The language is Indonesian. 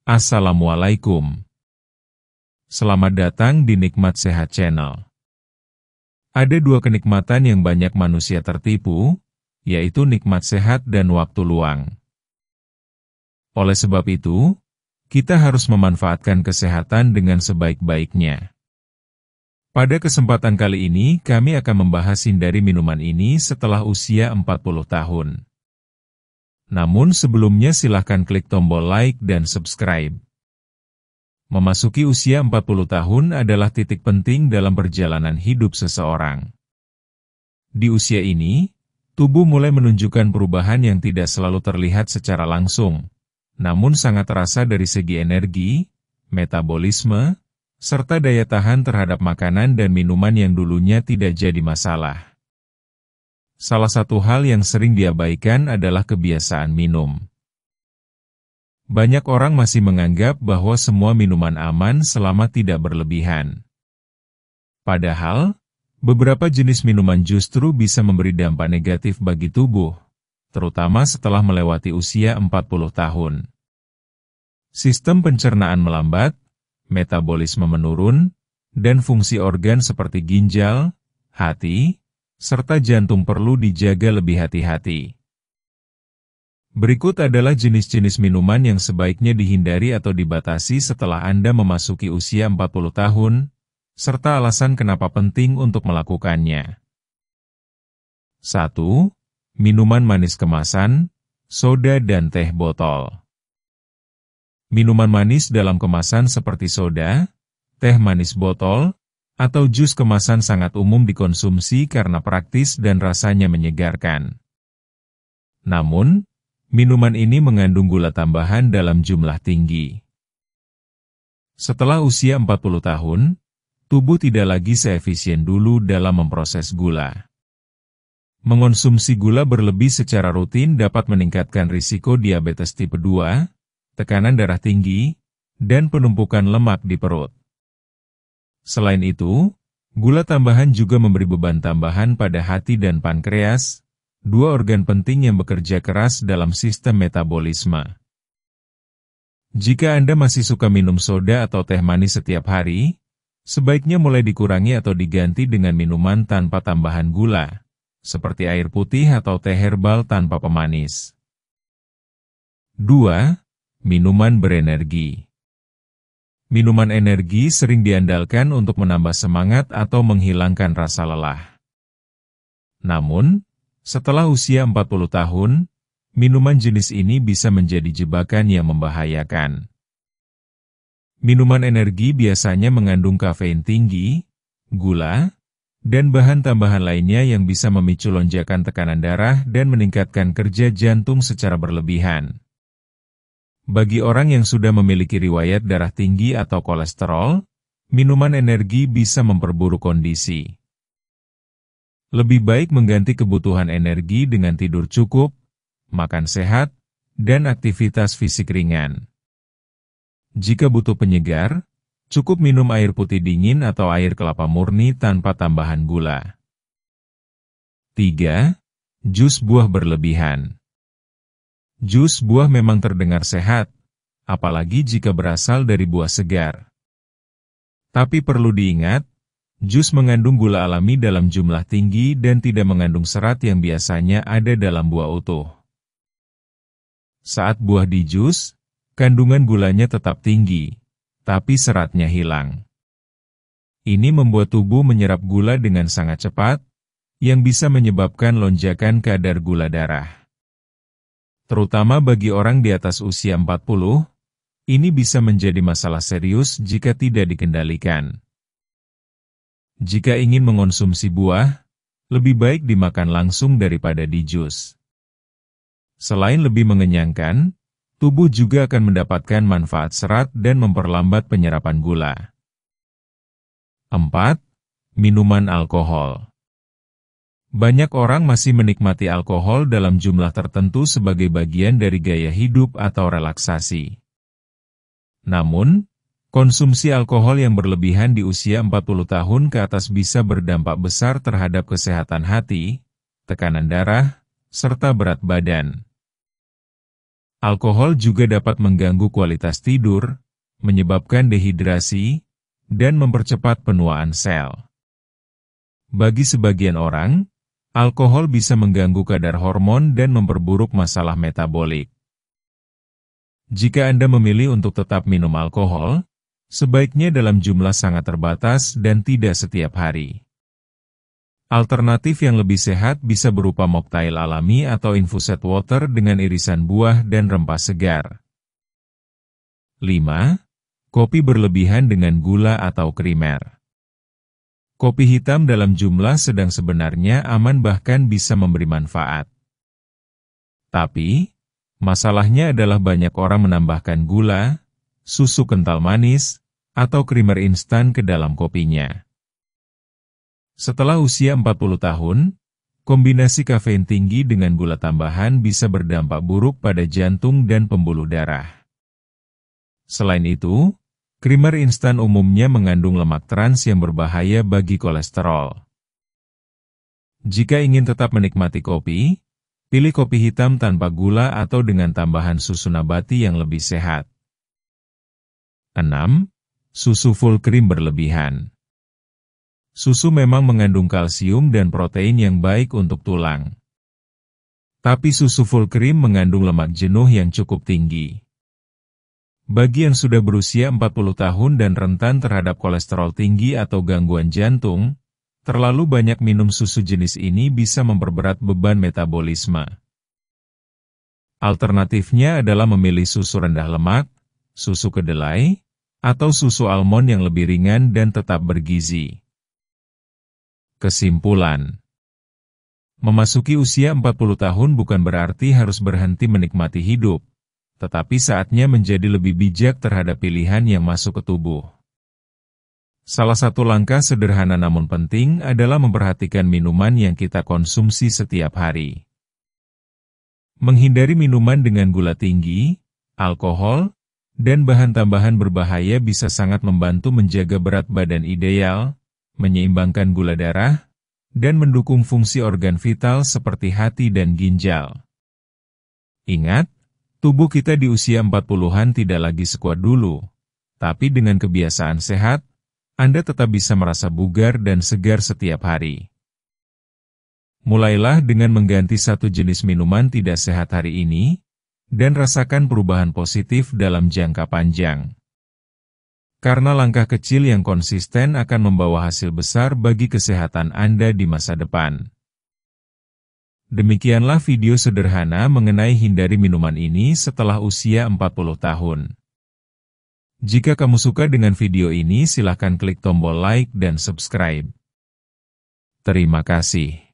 Assalamualaikum. Selamat datang di Nikmat Sehat Channel. Ada dua kenikmatan yang banyak manusia tertipu, yaitu nikmat sehat dan waktu luang. Oleh sebab itu, kita harus memanfaatkan kesehatan dengan sebaik-baiknya. Pada kesempatan kali ini, kami akan membahas hindari minuman ini setelah usia 40 tahun. Namun sebelumnya silahkan klik tombol like dan subscribe. Memasuki usia 40 tahun adalah titik penting dalam perjalanan hidup seseorang. Di usia ini, tubuh mulai menunjukkan perubahan yang tidak selalu terlihat secara langsung, namun sangat terasa dari segi energi, metabolisme, serta daya tahan terhadap makanan dan minuman yang dulunya tidak jadi masalah. Salah satu hal yang sering diabaikan adalah kebiasaan minum. Banyak orang masih menganggap bahwa semua minuman aman selama tidak berlebihan. Padahal, beberapa jenis minuman justru bisa memberi dampak negatif bagi tubuh, terutama setelah melewati usia 40 tahun. Sistem pencernaan melambat, metabolisme menurun, dan fungsi organ seperti ginjal, hati, serta jantung perlu dijaga lebih hati-hati. Berikut adalah jenis-jenis minuman yang sebaiknya dihindari atau dibatasi setelah Anda memasuki usia 40 tahun, serta alasan kenapa penting untuk melakukannya. 1. Minuman manis kemasan, soda dan teh botol. Minuman manis dalam kemasan seperti soda, teh manis botol, atau jus kemasan sangat umum dikonsumsi karena praktis dan rasanya menyegarkan. Namun, minuman ini mengandung gula tambahan dalam jumlah tinggi. Setelah usia 40 tahun, tubuh tidak lagi seefisien dulu dalam memproses gula. Mengonsumsi gula berlebih secara rutin dapat meningkatkan risiko diabetes tipe 2, tekanan darah tinggi, dan penumpukan lemak di perut. Selain itu, gula tambahan juga memberi beban tambahan pada hati dan pankreas, dua organ penting yang bekerja keras dalam sistem metabolisme. Jika Anda masih suka minum soda atau teh manis setiap hari, sebaiknya mulai dikurangi atau diganti dengan minuman tanpa tambahan gula, seperti air putih atau teh herbal tanpa pemanis. 2. Minuman berenergi. Minuman energi sering diandalkan untuk menambah semangat atau menghilangkan rasa lelah. Namun, setelah usia 40 tahun, minuman jenis ini bisa menjadi jebakan yang membahayakan. Minuman energi biasanya mengandung kafein tinggi, gula, dan bahan tambahan lainnya yang bisa memicu lonjakan tekanan darah dan meningkatkan kerja jantung secara berlebihan. Bagi orang yang sudah memiliki riwayat darah tinggi atau kolesterol, minuman energi bisa memperburuk kondisi. Lebih baik mengganti kebutuhan energi dengan tidur cukup, makan sehat, dan aktivitas fisik ringan. Jika butuh penyegar, cukup minum air putih dingin atau air kelapa murni tanpa tambahan gula. 3. Jus buah berlebihan. Jus buah memang terdengar sehat, apalagi jika berasal dari buah segar. Tapi perlu diingat, jus mengandung gula alami dalam jumlah tinggi dan tidak mengandung serat yang biasanya ada dalam buah utuh. Saat buah dijus, kandungan gulanya tetap tinggi, tapi seratnya hilang. Ini membuat tubuh menyerap gula dengan sangat cepat, yang bisa menyebabkan lonjakan kadar gula darah. Terutama bagi orang di atas usia 40, ini bisa menjadi masalah serius jika tidak dikendalikan. Jika ingin mengonsumsi buah, lebih baik dimakan langsung daripada dijus. Selain lebih mengenyangkan, tubuh juga akan mendapatkan manfaat serat dan memperlambat penyerapan gula. 4. Minuman alkohol. Banyak orang masih menikmati alkohol dalam jumlah tertentu sebagai bagian dari gaya hidup atau relaksasi. Namun, konsumsi alkohol yang berlebihan di usia 40 tahun ke atas bisa berdampak besar terhadap kesehatan hati, tekanan darah, serta berat badan. Alkohol juga dapat mengganggu kualitas tidur, menyebabkan dehidrasi, dan mempercepat penuaan sel. Bagi sebagian orang, alkohol bisa mengganggu kadar hormon dan memperburuk masalah metabolik. Jika Anda memilih untuk tetap minum alkohol, sebaiknya dalam jumlah sangat terbatas dan tidak setiap hari. Alternatif yang lebih sehat bisa berupa mocktail alami atau infused water dengan irisan buah dan rempah segar. 5. Kopi berlebihan dengan gula atau krimer. Kopi hitam dalam jumlah sedang sebenarnya aman bahkan bisa memberi manfaat. Tapi, masalahnya adalah banyak orang menambahkan gula, susu kental manis, atau krimer instan ke dalam kopinya. Setelah usia 40 tahun, kombinasi kafein tinggi dengan gula tambahan bisa berdampak buruk pada jantung dan pembuluh darah. Selain itu, krimer instan umumnya mengandung lemak trans yang berbahaya bagi kolesterol. Jika ingin tetap menikmati kopi, pilih kopi hitam tanpa gula atau dengan tambahan susu nabati yang lebih sehat. 6. Susu full krim berlebihan. Susu memang mengandung kalsium dan protein yang baik untuk tulang. Tapi susu full krim mengandung lemak jenuh yang cukup tinggi. Bagi yang sudah berusia 40 tahun dan rentan terhadap kolesterol tinggi atau gangguan jantung, terlalu banyak minum susu jenis ini bisa memperberat beban metabolisme. Alternatifnya adalah memilih susu rendah lemak, susu kedelai, atau susu almond yang lebih ringan dan tetap bergizi. Kesimpulan: memasuki usia 40 tahun bukan berarti harus berhenti menikmati hidup, tetapi saatnya menjadi lebih bijak terhadap pilihan yang masuk ke tubuh. Salah satu langkah sederhana namun penting adalah memperhatikan minuman yang kita konsumsi setiap hari. Menghindari minuman dengan gula tinggi, alkohol, dan bahan tambahan berbahaya bisa sangat membantu menjaga berat badan ideal, menyeimbangkan gula darah, dan mendukung fungsi organ vital seperti hati dan ginjal. Ingat, tubuh kita di usia 40-an tidak lagi sekuat dulu, tapi dengan kebiasaan sehat, Anda tetap bisa merasa bugar dan segar setiap hari. Mulailah dengan mengganti satu jenis minuman tidak sehat hari ini, dan rasakan perubahan positif dalam jangka panjang. Karena langkah kecil yang konsisten akan membawa hasil besar bagi kesehatan Anda di masa depan. Demikianlah video sederhana mengenai hindari minuman ini setelah usia 40 tahun. Jika kamu suka dengan video ini, silakan klik tombol like dan subscribe. Terima kasih.